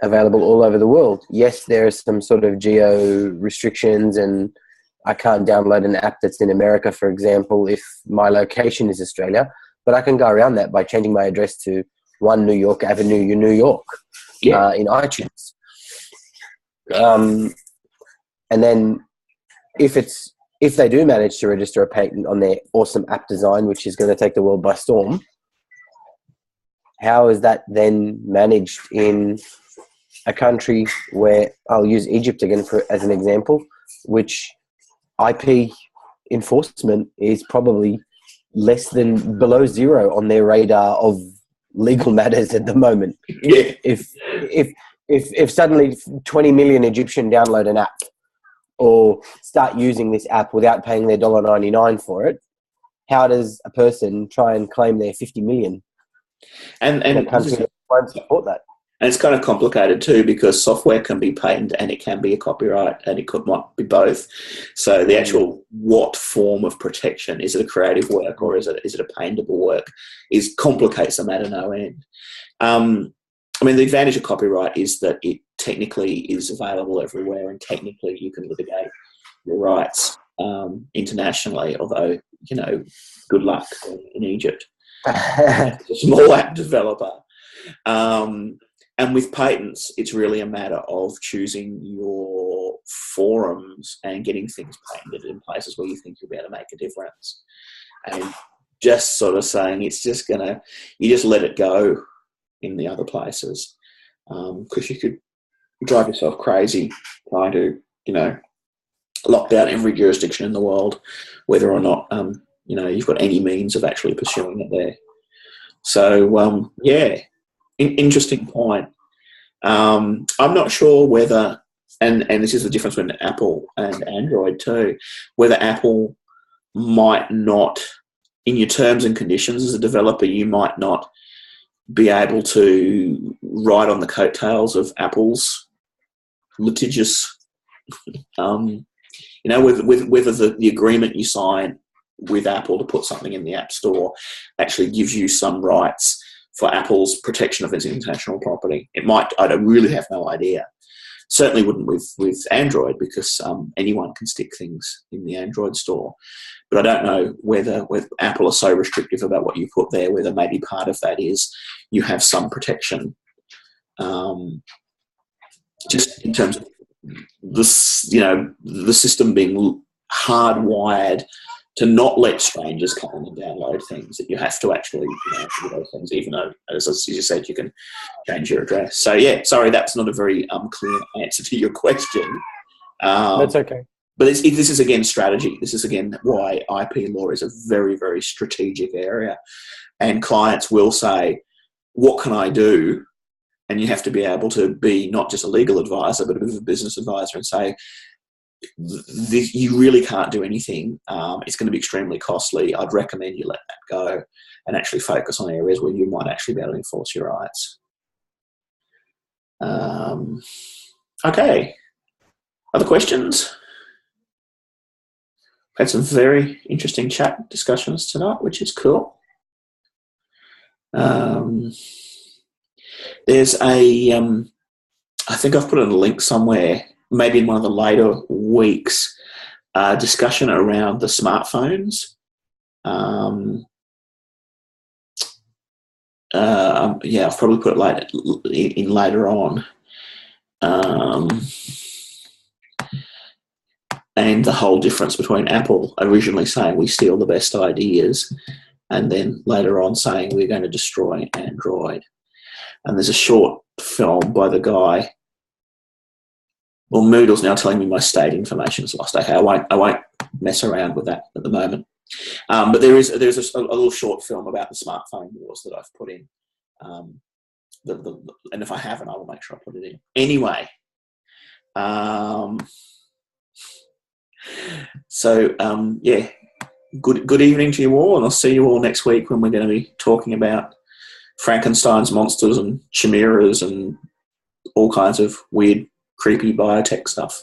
available all over the world? Yes, there are some sort of geo restrictions, and I can't download an app that's in America, for example, if my location is Australia, but I can go around that by changing my address to 1 New York Avenue, New York, in iTunes. And then if they do manage to register a patent on their awesome app design, which is going to take the world by storm, how is that then managed in a country where, I'll use Egypt again as an example, which IP enforcement is probably less than below zero on their radar of legal matters at the moment. Yeah. If suddenly 20 million Egyptian download an app or start using this app without paying their $1.99 for it, how does a person try and claim their 50 million? And a country that won't support that. And it's kind of complicated too, because software can be patented and it can be a copyright, and it might be both. So the actual what form of protection, is it a creative work or is it a patentable work, complicates the matter no end. The advantage of copyright is that it technically is available everywhere, and technically you can litigate your rights internationally. Although, good luck in Egypt. It's a small app developer. And with patents, it's really a matter of choosing your forums and getting things patented in places where you think you'll be able to make a difference. And just sort of saying you just let it go in the other places, because you could drive yourself crazy trying to, lock down every jurisdiction in the world, whether or not, you've got any means of actually pursuing it there. So yeah, interesting point. I'm not sure whether, and this is the difference between Apple and Android too, whether Apple might not, in your terms and conditions as a developer, you might not be able to ride on the coattails of Apple's litigious, whether the agreement you sign with Apple to put something in the App Store actually gives you some rights for Apple's protection of its intellectual property. It might. I don't really have no idea. Certainly wouldn't with Android, because anyone can stick things in the Android store. But I don't know whether Apple are so restrictive about what you put there, whether maybe part of that is you have some protection, just in terms of this, the system being hardwired to not let strangers come in and download things, that you have to actually do those things, even though, as you said, you can change your address. So, yeah, sorry, that's not a very clear answer to your question. That's okay. But this is, again, strategy. This is, again, why IP law is a very, very strategic area. And clients will say, what can I do? And you have to be able to be not just a legal advisor, but a bit of a business advisor, and say, you really can't do anything. It's going to be extremely costly. I'd recommend you let that go and actually focus on areas where you might actually be able to enforce your rights. Okay. Other questions? Had some very interesting chat discussions tonight, which is cool. There's a, I think I've put in a link somewhere, maybe in one of the later weeks, discussion around the smartphones. Yeah, I've probably put it later on. And the whole difference between Apple originally saying we steal the best ideas, and then later on saying we're going to destroy Android. And there's a short film by the guy. Well, Moodle's now telling me my state information is lost. Okay, I won't mess around with that at the moment. But there's a little short film about the smartphone wars that I've put in. And if I haven't, I will make sure I put it in. Anyway, yeah, good evening to you all, and I'll see you all next week when we're going to be talking about Frankenstein's monsters and chimeras and all kinds of weird, creepy biotech stuff.